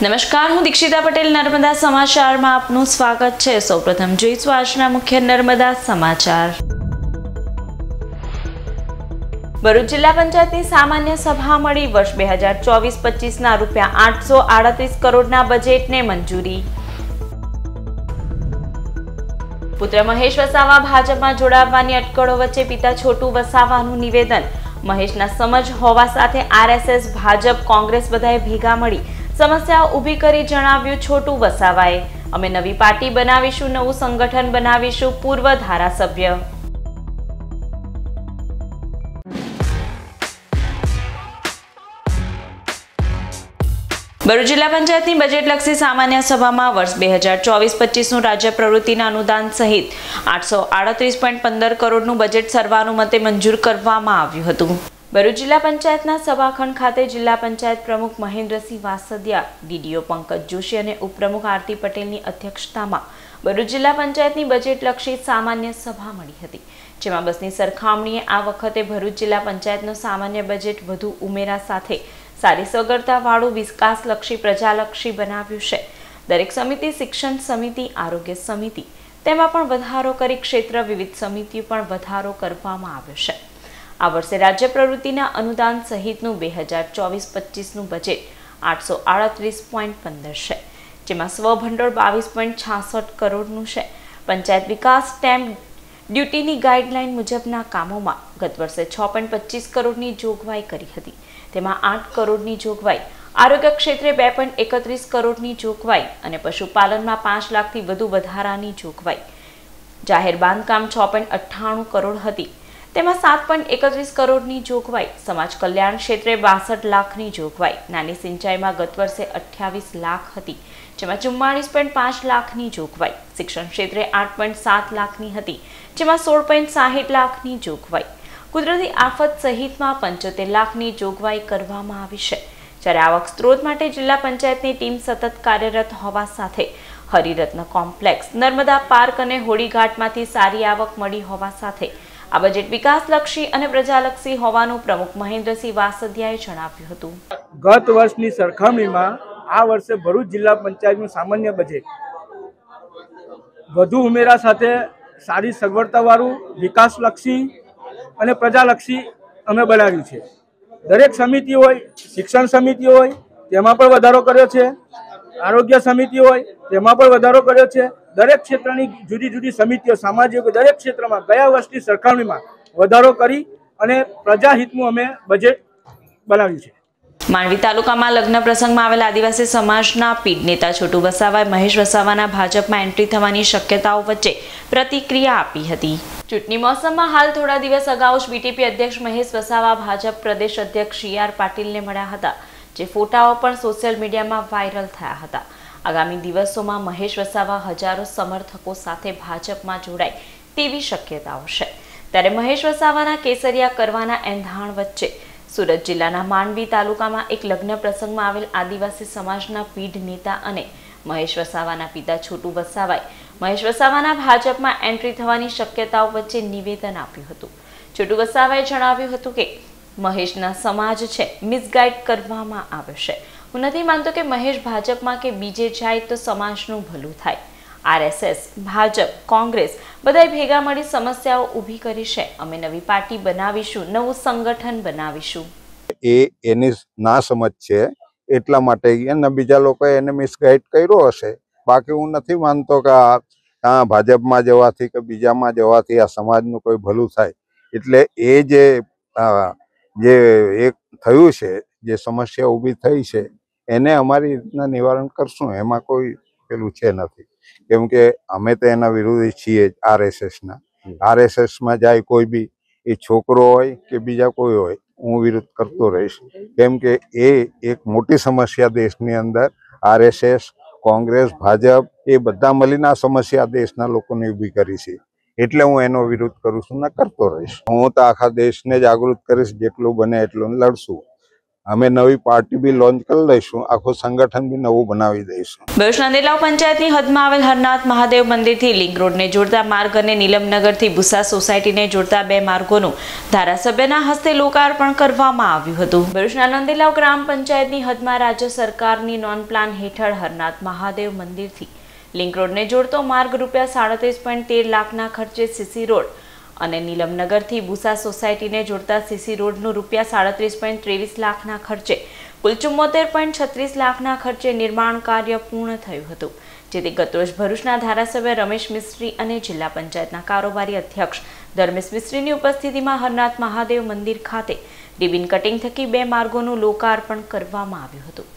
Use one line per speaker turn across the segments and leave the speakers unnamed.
નમસ્કાર, હું દીક્ષિતા પટેલ નર્મદા સમાચારમાં આપનું સ્વાગત છે। સૌપ્રથમ જોઈશું આજના મુખ્ય નર્મદા સમાચાર। ભરૂચ જિલ્લા પંચાયતની સામાન્ય સભા મળી। વર્ષ 2024-25ના રૂપિયા 838 કરોડના બજેટને મંજૂરી। પુત્ર મહેશ વસાવા ભાજપમાં જોડાવવાની અટકળો વચ્ચે પિતા છોટુ વસાવાનું નિવેદન। મહેશના સમજ હોવા સાથે આરએસએસ, ભાજપ, કોંગ્રેસ બધાએ ભેગા મળી સમસ્યા ઊભી કરી જણાવ્યું છોટુ વસાવાએ। અમે નવી પાર્ટી બનાવીશું, નવું સંગઠન બનાવીશું। પૂર્વ ધારાસભ્ય। ભરૂચ જિલ્લા પંચાયતની બજેટલક્ષી સામાન્ય સભામાં વર્ષ 2024-25નું રાજ્ય પ્રવૃત્તિના અનુદાન સહિત 838.15 કરોડનું બજેટ સર્વાનુમતે મંજૂર કરવામાં આવ્યું હતું। ભરૂચ જિલ્લા પંચાયતના સભાખંડ ખાતે જિલ્લા પંચાયત પ્રમુખ મહેન્દ્રસિંહ વાસદિયા, ડીડીઓ પંકજ જોશી અને ઉપપ્રમુખ આરતી પટેલની અધ્યક્ષતામાં ભરૂચ જિલ્લા પંચાયતની બજેટલક્ષી સામાન્ય સભા મળી હતી, જેમાં બસની સરખામણીએ આ વખતે ભરૂચ જિલ્લા પંચાયતનો સામાન્ય બજેટ વધુ ઉમેરા સાથે સારી સગવડતાવાળું, વિકાસલક્ષી, પ્રજાલક્ષી બનાવ્યું છે। દરેક સમિતિ, શિક્ષણ સમિતિ, આરોગ્ય સમિતિ તેમાં પણ વધારો કરી ક્ષેત્ર વિવિધ સમિતિઓ પણ વધારો કરવામાં આવ્યો છે। આ વર્ષે રાજ્ય પ્રવૃત્તિના અનુદાન સહિતનું 2024-25નું બજેટ 838.15 છે, જેમાં સ્વભંડોળ 22.66 કરોડનું છે। પંચાયત વિકાસ સ્ટેમ્પ ડ્યુટીની ગાઈડલાઈન મુજબના કામોમાં ગત વર્ષે 6.25 કરોડની જોગવાઈ કરી હતી, તેમાં 8 કરોડની જોગવાઈ, આરોગ્ય ક્ષેત્રે 2.31 કરોડની જોગવાઈ અને પશુપાલનમાં 5 લાખથી વધુ વધારાની જોગવાઈ। જાહેર બાંધકામ 6.98 કરોડ હતી, તેમાં 7.31 કરોડની જોગવાઈ। સમાજ કલ્યાણ ક્ષેત્રે 62 લાખની જોગવાઈ। નાની સિંચાઈમાં ગત વર્ષે 28 લાખ હતી, જેમાં 44.5 લાખની જોગવાઈ। શિક્ષણ ક્ષેત્રે 8.7 લાખની હતી, જેમાં 16.60 લાખની જોગવાઈ। કુદરતી આફત સહિતમાં 75 લાખની જોગવાઈ કરવામાં આવી છે, જ્યારે આવક સ્ત્રોત માટે જિલ્લા પંચાયતની ટીમ સતત કાર્યરત હોવા સાથે હરિરત્ન કોમ્પ્લેક્સ, નર્મદા પાર્ક અને હોળીઘાટમાંથી સારી આવક મળી હોવા સાથે આ બજેટ વિકાસલક્ષી અને પ્રજાલક્ષી હોવાનું પ્રમુખ મહેન્દ્રસિંહ વાસદિયાએ જણાવ્યું હતું।
ગત વર્ષની સરખામણીમાં આ વર્ષે ભરૂચ જિલ્લા પંચાયતનું સામાન્ય બજેટ વધુ ઉમેરા સાથે સારી સગવડતાવાળું, વિકાસલક્ષી અને પ્રજાલક્ષી અમે બનાવ્યું છે। દરેક સમિતિ હોય, શિક્ષણ સમિતિ હોય તેમાં પણ વધારો કર્યો છે, આરોગ્ય સમિતિ હોય તેમાં પણ વધારો કર્યો છે। દરેક ક્ષેત્રની જુદી જુદી સમિતિઓ, સામાજિક દરેક ક્ષેત્રમાં ગયા વર્ષની સરખામણીમાં વધારો કરી અને પ્રજાહિતનું અમે બજેટ બનાવ્યું છે।
માંડવી તાલુકામાં લગ્ન પ્રસંગમાં આવેલા આદિવાસી સમાજના પીઢ નેતા છોટુ વસાવાએ મહેશ વસાવાના ભાજપમાં એન્ટ્રી થવાની શક્યતાઓ વચ્ચે પ્રતિક્રિયા આપી હતી। ચૂંટણી મોસમમાં હાલ થોડા દિવસ અગાઉ જ બીટીપી અધ્યક્ષ મહેશ વસાવા ભાજપ પ્રદેશ અધ્યક્ષ CR પાટીલને મળ્યા હતા, જે ફોટાઓ પણ સોશિયલ મીડિયામાં વાયરલ થયા હતા। આગામી દિવસોમાં મહેશ વસાવા હજારો સમર્થકો સાથે ભાજપમાં જોડાય તેવી શક્યતાઓ છે, ત્યારે મહેશ વસાવાના કેસરિયા કરવાના એંધાણ વચ્ચે સુરત જિલ્લાના માંડવી તાલુકામાં એક લગ્ન પ્રસંગમાં આવેલ આદિવાસી સમાજના પીઢ નેતા અને મહેશ વસાવાના પિતા છોટુ વસાવાએ મહેશ વસાવાના ભાજપમાં એન્ટ્રી થવાની શક્યતાઓ વચ્ચે નિવેદન આપ્યું હતું। છોટુ વસાવાએ જણાવ્યું હતું કે મહેશના સમાજ છે મિસગાઈડ કરવામાં આવ્યો છે। હું નથી માનતો કે મહેશ ભાજપમાં કે બીજે જાય તો સમાજનું ભલું થાય। આરએસએસ, ભાજપ, કોંગ્રેસ બધાએ ભેગા મળી સમસ્યાઓ ઊભી કરી છે। અમે નવી પાર્ટી બનાવીશું, નવું સંગઠન બનાવીશું।
એની ના સમજ છે એટલા માટે એને બીજા લોકોએ એને મિસગાઈડ કર્યો હશે। બાકી હું નથી માનતો કે આ ભાજપમાં જવાથી કે બીજામાં જવાથી આ સમાજનું કોઈ ભલું થાય। એટલે એ જે એક થયું છે, જે સમસ્યા ઊભી થઈ છે, એને અમારી રીતના નિવારણ કરશું, એમાં કોઈ પેલું છે નથી। કેમ કે અમે તો એના વિરોધી છીએ જ, આરએસએસના। આરએસએસમાં જાય કોઈ બી, એ છોકરો હોય કે બીજા કોઈ હોય, હું વિરોધ કરતો રહીશ। કેમ કે એ એક મોટી સમસ્યા દેશની અંદર આરએસએસ, કોંગ્રેસ, ભાજપ એ બધા મળીને આ સમસ્યા દેશના લોકોને ઊભી કરી છે, એટલે હું એનો વિરોધ કરું છું ને કરતો રહીશ। હું તો આખા દેશને જાગૃત કરીશ, જેટલું બને એટલું લડશું। અમે નવી પાર્ટી બી લોન્ચ કરી લઈશું, આખું સંગઠન બી નવું બનાવી દઈશું.
ભરૂચ નંદેલાવ પંચાયતની હદમાં આવેલ હરનાથ મહાદેવ મંદિરથી લિંક રોડને જોડતા માર્ગ અને નીલમનગરથી ભૂસા સોસાયટીને જોડતા 2 માર્ગોનું ધારાસભ્યના હસ્તે લોકાર્પણ કરવામાં આવ્યું હતું. ભરૂચના નંદેલાવ ગ્રામ પંચાયતની હદમાં રાજ્ય સરકારની નોન પ્લાન હેઠળ હરનાથ મહાદેવ મંદિરથી લિંક રોડને જોડતો માર્ગ ₹37.13 લાખના ખર્ચે સીસી રોડ અને નીલમનગરથી ભૂસા સોસાયટીને જોડતા સીસી રોડનું ₹37.23 લાખના ખર્ચે કુલ 74.36 લાખના ખર્ચે નિર્માણ કાર્ય પૂર્ણ થયું હતું. જેથી ગતરોજ ભરૂચના ધારાસભ્ય રમેશ મિસ્ત્રી અને જિલ્લા પંચાયતના કારોબારી અધ્યક્ષ ધર્મેશ મિસ્ત્રીની ઉપસ્થિતિમાં હરનાથ મહાદેવ મંદિર ખાતે રિબિન કટિંગ થકી 2 માર્ગોનું લોકાર્પણ કરવામાં આવ્યું હતું.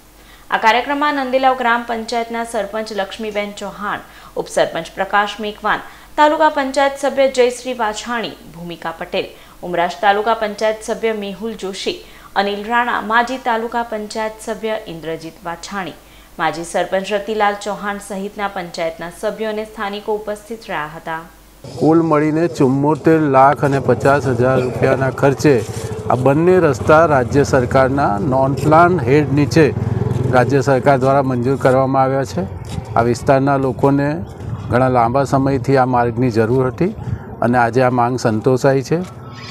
આ કાર્યક્રમમાં નંદેલાવ ગ્રામ પંચાયતના સરપંચ લક્ષ્મીબેન ચૌહાણ, ઉપસરપંચ પ્રકાશ મેકવાન, તાલુકા પંચાયત સભ્ય જયશ્રી વાછાણી, ભૂમિકા પટેલ, ઉમરાશ તાલુકા પંચાયત સભ્ય મેહુલ જોશી, અનિલ રાણા, માજી તાલુકા પંચાયત સભ્ય ઇન્દ્રજીત વાછાણી, માજી સરપંચ રતિલાલ ચૌહાણ સહિતના પંચાયતના સભ્યો અને સ્થાનિકો ઉપસ્થિત રહ્યા હતા.
કુલ મળીને 74,50,000 રૂપિયાના ખર્ચે આ બંને રસ્તા રાજ્ય સરકારના નોન પ્લાન હેડ નીચે રાજ્ય સરકાર દ્વારા મંજૂર કરવામાં આવ્યા છે. આ વિસ્તારના લોકોને ઘણા લાંબા સમયથી આ માર્ગની જરૂર હતી અને આજે આ માંગ સંતોષાઈ છે.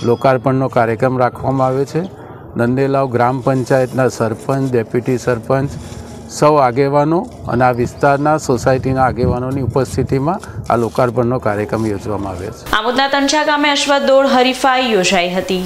લોકાર્પણનો કાર્યક્રમ રાખવામાં આવ્યો છે. નંદેલાવ ગ્રામ પંચાયતના સરપંચ, ડેપ્યુટી સરપંચ, સૌ આગેવાનો અને આ વિસ્તારના સોસાયટીના આગેવાનોની ઉપસ્થિતિમાં આ લોકાર્પણનો કાર્યક્રમ યોજવામાં આવ્યો છે.
આમોદના તણછા ગામે અશ્વત્થ દોડ હરીફાઈ યોજાઈ હતી.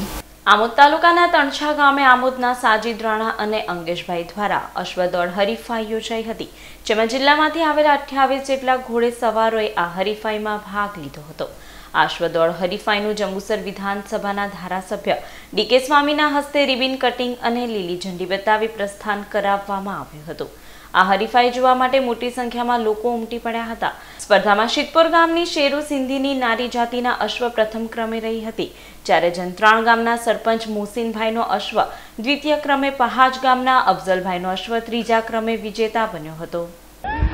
આમોદ તાલુકાના તણછા ગામે આમોદના સાજીદ રાણા અને અંગેશભાઈ દ્વારા અશ્વત્થ દોડ હરીફાઈ યોજાઈ હતી. જેમાં જિલ્લામાંથી આવેલા 28 જેટલા ઘોડે સવારોએ આ હરીફાઈમાં ભાગ લીધો હતો. આ અશ્વત્થ દોડ હરીફાઈનું જંબુસર વિધાનસભાના ધારાસભ્ય ડીકે સ્વામીના હસ્તે રિબિન કટિંગ અને લીલી ઝંડી બતાવી પ્રસ્થાન કરાવવામાં આવ્યું હતું. આ હરીફાઈ જોવા માટે મોટી સંખ્યામાં લોકો ઉમટી પડ્યા હતા. સ્પર્ધામાં શિતપુર ગામની શેરુ સિંધીની નારી જાતિના અશ્વ પ્રથમ ક્રમે રહી હતી, જ્યારે જંત્રાણ ગામના સરપંચ મોહસિનભાઈનો અશ્વ દ્વિતીય ક્રમે, પહાજ ગામના અફઝલભાઈનો અશ્વ ત્રીજા ક્રમે વિજેતા બન્યો હતો.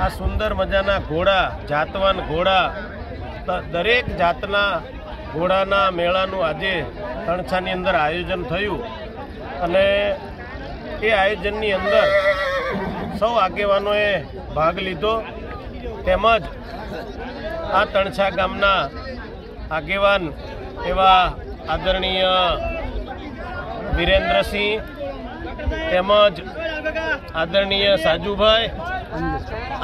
આ સુંદર મજાના ઘોડા, જાતવાન ઘોડા, દરેક જાતના ઘોડાના મેળાનું આજે તણછાની અંદર આયોજન થયું અને એ આયોજનની અંદર સૌ આગેવાનોએ ભાગ લીધો. તેમજ આ તણછા ગામના આગેવાન એવા આદરણીય વિરેન્દ્રસિંહ, તેમજ આદરણીય સાજુભાઈ,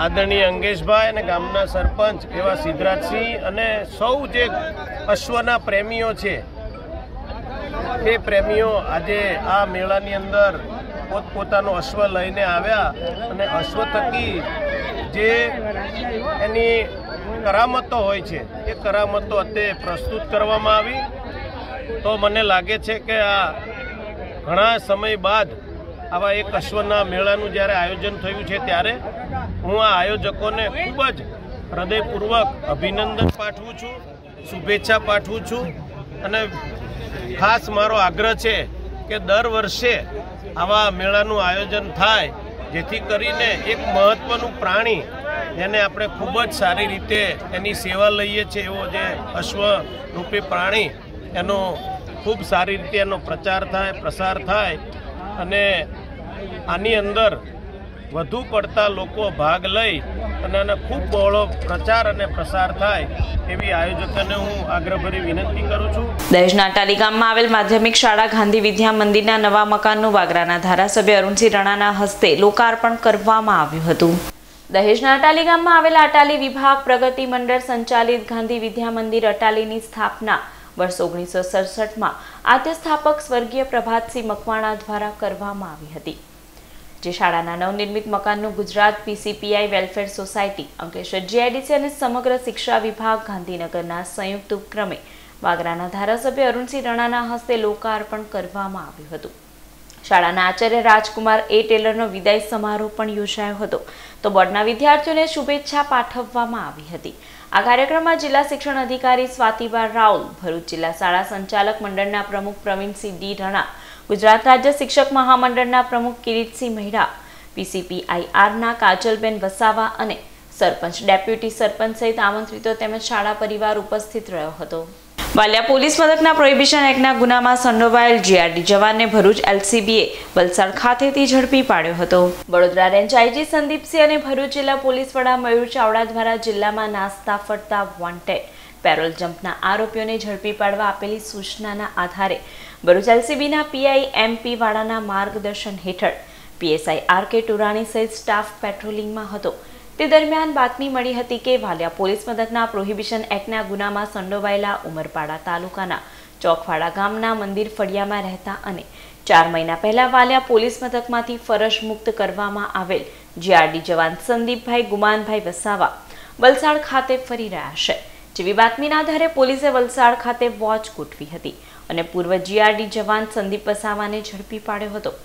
આદરણીય અંગેશભાઈ અને ગામના સરપંચ એવા સિદ્ધરાજસિંહ અને સૌ જે અશ્વના પ્રેમીઓ છે એ પ્રેમીઓ આજે આ મેળાની અંદર પોતપોતાનો અશ્વ લઈને આવ્યા અને અશ્વ થકી જે એની કરામતો હોય છે એ કરામતો અત્યારે પ્રસ્તુત કરવામાં આવી. તો મને લાગે છે કે આ ઘણા સમય બાદ આવા એક અશ્વના મેળાનું જ્યારે આયોજન થયું છે ત્યારે હું આ આયોજકોને ખૂબ જ હૃદયપૂર્વક અભિનંદન પાઠવું છું, શુભેચ્છા પાઠવું છું અને ખાસ મારો આગ્રહ છે કે દર વર્ષે આવા મેળાનું આયોજન થાય, જેથી કરીને એક મહત્ત્વનું પ્રાણી જેને આપણે ખૂબ જ સારી રીતે એની સેવા લઈએ છીએ એવો જે અશ્વરૂપી પ્રાણી એનો ખૂબ સારી રીતે એનો પ્રચાર થાય, પ્રસાર થાય અને આની અંદર વધુ પડતા લોકો ભાગ લઈ અને આને ખૂબ બહોળો પ્રચાર અને પ્રસાર થાય એવી આયોજકોને હું આગ્રહભરી વિનંતી કરું છું.
દહેજના અટાલી ગામમાં આવેલ માધ્યમિક શાળા ગાંધી વિદ્યા મંદિરના નવા મકાનનું વાગરાના ધારાસભ્ય અરુણસિંહ રાણાના હસ્તે લોકાર્પણ કરવામાં આવ્યું હતું. દહેજના અટાલી ગામમાં આવેલા અટાલી વિભાગ પ્રગતિ મંડળ સંચાલિત ગાંધી વિદ્યા મંદિર અટાલીની સ્થાપના વર્ષ 1967માં આદ્ય સ્થાપક સ્વર્ગીય પ્રભાતસિંહ મકવાણા દ્વારા કરવામાં આવી હતી. જે શાળાના નવનિર્મિત મકાનનું Gujarat PCPI welfare society, Ankleshwar GIDC અને સમગ્ર શિક્ષા વિભાગ ગાંધીનગરના સંયુક્ત ઉપક્રમે વાગરાના ધારાસભ્ય અરુણસિંહ રાણાના હસ્તે લોકાર્પણ કરવામાં આવ્યું હતું. શાળાના આચાર્ય રાજકુમાર A ટેલરનો વિદાય સમારોહ પણ યોજાયો હતો. તો બોર્ડના વિદ્યાર્થીઓને શુભેચ્છા પાઠવવામાં આવી હતી. આ કાર્યક્રમમાં જિલ્લા શિક્ષણ અધિકારી સ્વાતિબા રાઉલ, ભરૂચ જિલ્લા શાળા સંચાલક મંડળના પ્રમુખ પ્રવીણસિંહ D રાણા, ગુજરાત રાજ્ય શિક્ષક મહામંડળના પ્રમુખ કિરીટસિંહ મહેડા, PCPIRના કાજલબેન વસાવા અને સરપંચ, ડેપ્યુટી સરપંચ સહિત આમંત્રિતો તેમજ શાળા પરિવાર ઉપસ્થિત રહ્યો હતો. વાલિયા પોલીસ મથકના પ્રોહિબિશન એક્ટના ગુનામાં સંડોવાયેલ જીઆરડી જવાનને ભરૂચ એલસીબીએ વલસાડ ખાતેથી ઝડપી પાડ્યો હતો. વડોદરા રેન્જ આઈજી સંદીપસિંહ અને ભરૂચ જિલ્લા પોલીસ વડા મયુર ચાવડા દ્વારા જિલ્લામાં નાસ્તા ફરતા વોન્ટેડ પેરોલ જમ્પના આરોપીઓને ઝડપી પાડવા આપેલી સૂચનાના આધારે ભરૂચ એલસીબીના પીઆઈ એમપી વાળાના માર્ગદર્શન હેઠળ પીએસઆઈ આરકે ટુરાણી સહિત સ્ટાફ પેટ્રોલિંગમાં હતો. તે દરમિયાન બાતમી મળી હતી કે વાલિયા પોલીસ મથકના પ્રોહિબિશન એક્ટના ગુનામાં સંડોવાયેલા ઉમરપાડા તાલુકાના ચોકવાડા ગામના મંદિર ફળિયામાં રહેતા અને 4 મહિના પહેલા વાલિયા પોલીસ મથકમાંથી ફરજ મુક્ત કરવામાં આવેલ જીઆરડી જવાન સંદીપભાઈ ગુમાનભાઈ વસાવા વલસાડ ખાતે ફરી રહ્યા છે. જેવી બાતમીના આધારે પોલીસે વલસાડ ખાતે વોચ ગોઠવી હતી અને પૂર્વ જીઆરડી જવાન સંદીપ વસાવાને ઝડપી પાડ્યો હતો.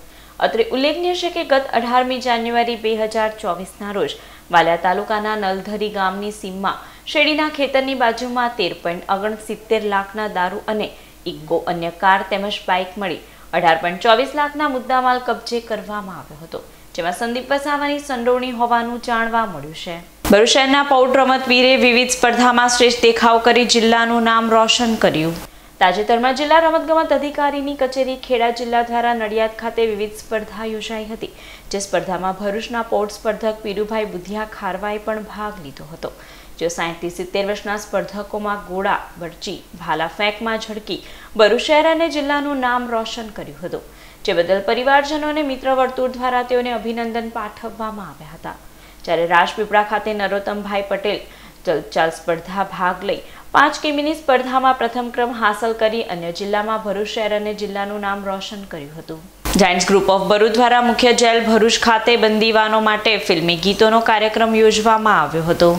અત્રે ઉલ્લેખનીય છે કે ગત 18મી જાન્યુઆરી 2024ના રોજ વાલિયા તાલુકાના નલધરી ગામની સીમમાં શેરડીના ખેતરની બાજુમાં 13.69 લાખના દારૂ અને ઇગ્ગો અન્ય કાર તેમજ બાઇક મળી 18.24 લાખના મુદ્દામાલ કબજે કરવામાં આવ્યો હતો, જેમાં સંદીપ વસાવાની સંડોવણી હોવાનું જાણવા મળ્યું છે. ભરૂચ શહેરના પૌઢ રમતવીરે વિવિધ સ્પર્ધામાં શ્રેષ્ઠ દેખાવ કરી જિલ્લાનું નામ રોશન કર્યું. તાજેતરમાં જિલ્લા રમતગમત અધિકારીની કચેરી ખેડા જિલ્લા દ્વારા નડિયાદ ખાતે વિવિધ સ્પર્ધા યોજાઈ હતી. જે સ્પર્ધામાં ભરૂચના પૌઢ સ્પર્ધક પીરુભાઈ બુધિયા ખારવાએ પણ ભાગ લીધો હતો. જો 60 થી 70 વર્ષના સ્પર્ધકોમાં ગોળા, બરચી, ભાલા ફેંકમાં ઝળકી ભરૂચ શહેર અને જિલ્લાનું નામ રોશન કર્યું હતું. જે બદલ પરિવારજનો અને મિત્ર વર્તુળ દ્વારા તેઓને અભિનંદન પાઠવવામાં આવ્યા હતા. જ્યારે રાજપીપળા ખાતે નરોત્તમભાઈ પટેલ ચલચાલ સ્પર્ધા ભાગ લઈ 5 કિમીની સ્પર્ધામાં પ્રથમ ક્રમ હાંસલ કરી અન્ય જિલ્લામાં ભરૂચ શહેર અને જિલ્લાનું નામ રોશન કર્યું હતું. જાયન્ટ્સ ગ્રુપ ઓફ ભરૂચ દ્વારા મુખ્ય જેલ ભરૂચ ખાતે બંદીવાનો માટે ફિલ્મી ગીતોનો કાર્યક્રમ યોજવામાં આવ્યો હતો.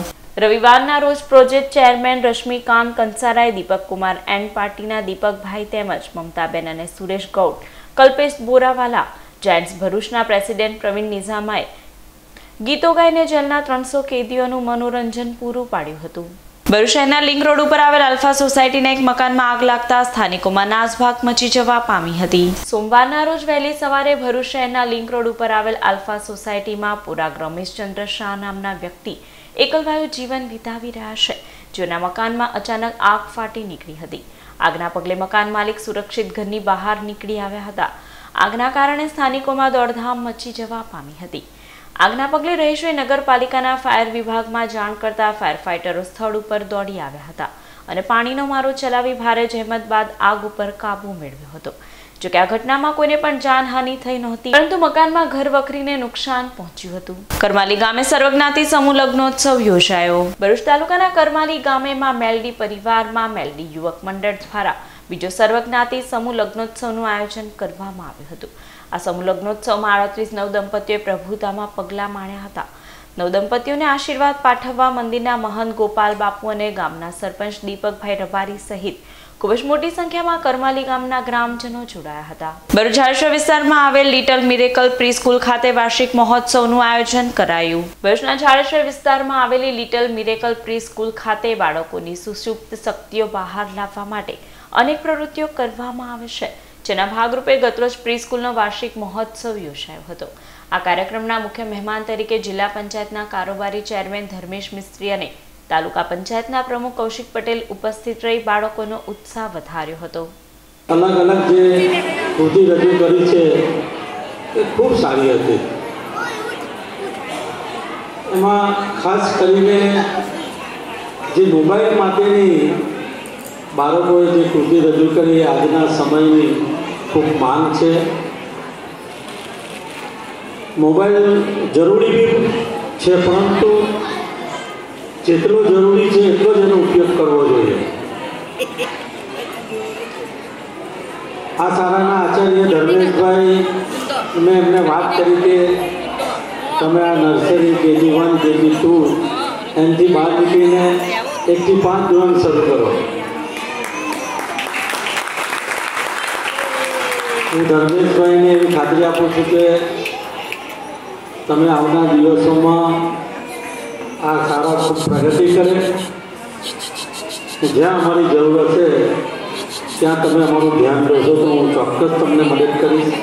રવિવારના રોજ પ્રોજેક્ટ ચેરમેન રશ્મિકાંત કંસારાએ દીપક કુમાર એન્ડ પાર્ટીના દીપકભાઈ તેમજ મમતાબેન અને સુરેશ ગૌડ, કલ્પેશ બોરાવાલા, જાયન્ટ્સ ભરૂચના પ્રેસિડેન્ટ પ્રવીણ નિઝામાએ ગીતો ગાઈને જેલના 300 કેદીઓનું મનોરંજન પૂરું પાડ્યું હતું. ભરૂચ શહેરના લિંક રોડ ઉપર આવેલ અલ્ફા સોસાયટીના એક મકાનમાં આગ લાગતા સ્થાનિકોમાં નાસભાગ મચી જવા પામી હતી. સોમવારના રોજ વહેલી સવારે ભરૂચ શહેરના લિંક રોડ ઉપર આવેલ અલ્ફા સોસાયટીમાં પુરાગ રમેશચંદ્ર શાહ નામના વ્યક્તિ એકલવાયુ જીવન વિતાવી રહ્યા છે, જેના મકાનમાં અચાનક આગ ફાટી નીકળી હતી. આગના પગલે મકાન માલિક સુરક્ષિત ઘરની બહાર નીકળી આવ્યા હતા. આગના કારણે સ્થાનિકોમાં દોડધામ મચી જવા પામી હતી. આગના પગલે રહીશોએ નગરપાલિકાના ફાયર વિભાગમાં જાણ કરતા ફાયર ફાઇટરો સ્થળ ઉપર દોડી આવ્યા હતા અને પાણીનો મારો ચલાવી ભારે જહેમત બાદ આગ ઉપર કાબુ મેળવ્યો હતો. જોકે આ ઘટનામાં કોઈને પણ જાનહાનિ થઈ નહોતી, પરંતુ મકાનમાં ઘર વખરીને નુકસાન પહોંચ્યું હતું. કરમાલી ગામે સર્વજ્ઞાતિ સમૂહ લગ્નોત્સવ યોજાયો. ભરૂચ તાલુકાના કરમાલી ગામેમાં મેલડી પરિવારમાં મેલડી યુવક મંડળ દ્વારા બીજો સર્વજ્ઞાતિ સમૂહ લગ્નોત્સવનું આયોજન કરવામાં આવ્યું હતું. આ સમૂહ લગ્નોત્સવમાં 38 નવદંપતીઓએ પ્રભુતામાં પગલાં માંડ્યા હતા. નવદંપતીઓને આશીર્વાદ પાઠવવા મંદિરના મહંત ગોપાલ બાપુ અને ગામના સરપંચ દીપકભાઈ રબારી સહિત ખૂબ જ મોટી સંખ્યામાં કરમાલી ગામના ગ્રામજનો જોડાયા હતા. ભરૂચ ઝાડેશ્વર વિસ્તારમાં આવેલ લિટલ મિરેકલ પ્રી સ્કૂલ ખાતે વાર્ષિક મહોત્સવનું આયોજન કરાયું. ભરૂચના ઝાડેશ્વર વિસ્તારમાં આવેલી લિટલ મિરેકલ પ્રી સ્કૂલ ખાતે બાળકોની સુષુપ્ત શક્તિઓ બહાર લાવવા માટે અનેક પ્રવૃત્તિઓ કરવામાં આવે છે, જેના ભાગરૂપે ગતરોજ પ્રી સ્કૂલનો વાર્ષિક મહોત્સવ યોજાયો હતો. આ કાર્યક્રમના મુખ્ય મહેમાન તરીકે જિલ્લા પંચાયતના કારોબારી ચેરમેન ધર્મેશ મિસ્ત્રી અને તાલુકા પંચાયતના પ્રમુખ કૌશિક પટેલ ઉપસ્થિત રહી બાળકોનો ઉત્સાહ વધાર્યો હતો.
અલગ અલગ જે કૃતિ રજૂ કરી છે એ ખૂબ સારી હતી. એમાં ખાસ કરીને જે મોબાઈલ માટેની બાળકોએ જે કૃતિ રજૂ કરી આજના સમયની ખૂબ માંગ છે. મોબાઈલ જરૂરી બી છે, પરંતુ જેટલો જરૂરી છે એટલો જ એનો ઉપયોગ કરવો જોઈએ. આ શાળાના આચાર્ય ધર્મેશભાઈ મેં એમને વાત કરી કે તમે આ નર્સરી KG 1, KG 2 એનાથી બહાર નીકળીને 1 થી 5 ધોરણ શરૂ કરો. હું ધર્મેશભાઈને એવી ખાતરી આપું છું કે તમે આવનાર દિવસોમાં આ શાળા ખૂબ પ્રગતિ કરે. જ્યાં અમારી જરૂર હશે ત્યાં તમે અમારું ધ્યાન દોશો તો હું ચોક્કસ તમને મદદ કરીશ.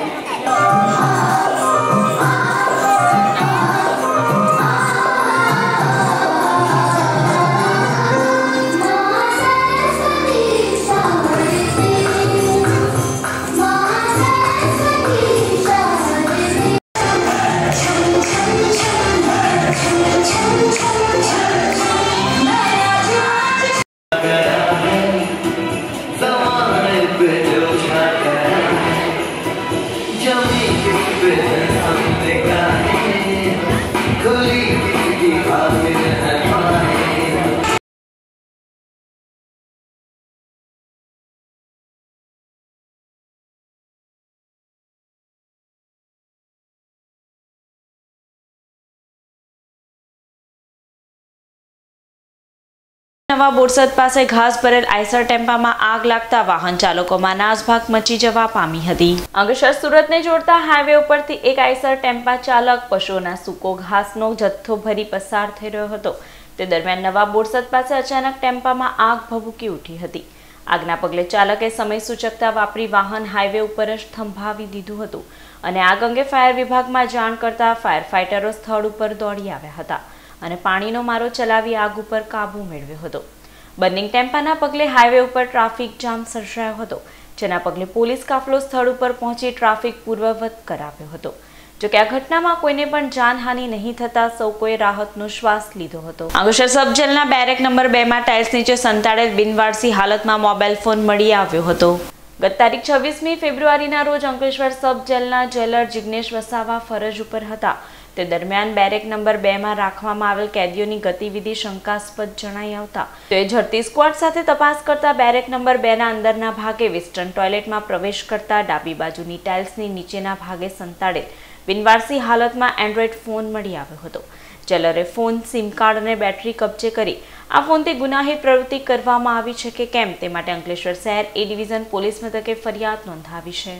નવા બોરસદ પાસે ઘાસ ભરેલ આઈસર ટેમ્પામાં આગ લાગતા વાહન ચાલકોમાં નાસભાગ મચી જવા પામી હતી। અંકલેશ્વર સુરતને જોડતા હાઈવે ઉપરથી એક આઈસર ટેમ્પા ચાલક પશુઓના સૂકો ઘાસનો જથ્થો ભરી પસાર થઈ રહ્યો હતો। તે દરમિયાન નવા બોરસદ પાસે અચાનક ટેમ્પામાં આગ ભભૂકી ઉઠી હતી। આગના પગલે ચાલકે સમય સૂચકતા વાપરી વાહન હાઈવે ઉપર જ થંભાવી દીધું હતું અને આગ અંગે ફાયર વિભાગમાં જાણ કરતા ફાયર ફાઇટરો સ્થળ ઉપર દોડી આવ્યા હતા અને પાણીનો મારો ચલાવી આગ ઉપર કાબુ મેળવ્યો હતો। બર્નિંગ ટેમ્પાના પગલે હાઈવે ઉપર ટ્રાફિક જામ સર્જાયો હતો, જેના પગલે પોલીસ કાફલો સ્થળ ઉપર પહોંચી ટ્રાફિક પૂર્વવત કરાવ્યો હતો। જો કે આ ઘટનામાં કોઈને પણ જાનહાનિ નહીં થતા સૌ કોઈ રાહતનો શ્વાસ લીધો હતો। અંકલેશ્વર સબ જેલના બેરેક નંબર 2 માં ટાઇલ્સ નીચે સંતાડેલ બિનવારસી હાલતમાં મોબાઈલ ફોન મળી આવ્યો હતો। ગત તારીખ 26મી ફેબ્રુઆરીના રોજ અંકલેશ્વર સબ જેલના જેલર જિગ્નેશ વસાવા ફરજ ઉપર હતા। તે દરમિયાન બેરેક નંબર 2 માં રાખવામાં આવેલ કેદીઓની ગતિવિધિ શંકાસ્પદ જણાઈ આવતા તે ઝડપી સ્ક્વોડ સાથે તપાસ કરતા બેરેક નંબર 2 ના અંદરના ભાગે વેસ્ટર્ન ટોયલેટમાં પ્રવેશ કરતા ડાબી બાજુની ટાઇલ્સની નીચેના ભાગે સંતાડેલ બિનવારસી હાલતમાં એન્ડ્રોઈડ ફોન મળી આવ્યો હતો। જેલરે ફોન, સિમ કાર્ડ અને બેટરી કબજે કરી આ ફોનથી ગુનાહિત પ્રવૃત્તિ કરવામાં આવી છે કે કેમ તે માટે અંકલેશ્વર શહેર એ ડિવિઝન પોલીસ મથકે ફરિયાદ નોંધાવી છે।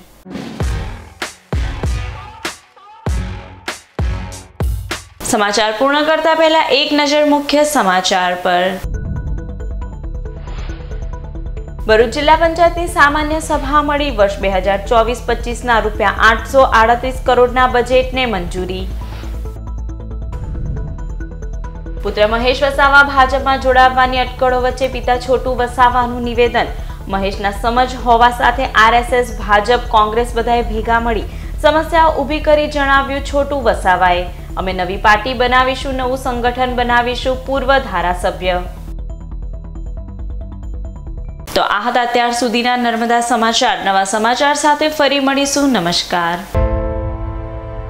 સમાચાર પૂર્ણ કરતા પહેલા એક નજર મુખ્ય સમાચાર પર। ભરૂચ જિલ્લા પંચાયતની સામાન્ય સભા મળી વર્ષ 2024-25ના રૂપિયા 838 કરોડના બજેટને મંજૂરી। પુત્ર મહેશ વસાવા ભાજપમાં જોડાવવાની અટકળો વચ્ચે પિતા છોટુ વસાવાનું નિવેદન। મહેશના સમજ હોવા સાથે આરએસએસ, ભાજપ, કોંગ્રેસ બધાએ ભેગા મળી સમસ્યાઓ ઊભી કરી જણાવ્યું છોટુ વસાવાએ। અમે નવી પાર્ટી બનાવીશું, નવું સંગઠન બનાવીશું, પૂર્વ ધારાસભ્ય। તો આ હતા અત્યાર સુધીના નર્મદા સમાચાર। નવા સમાચાર સાથે ફરી મળીશું। નમસ્કાર।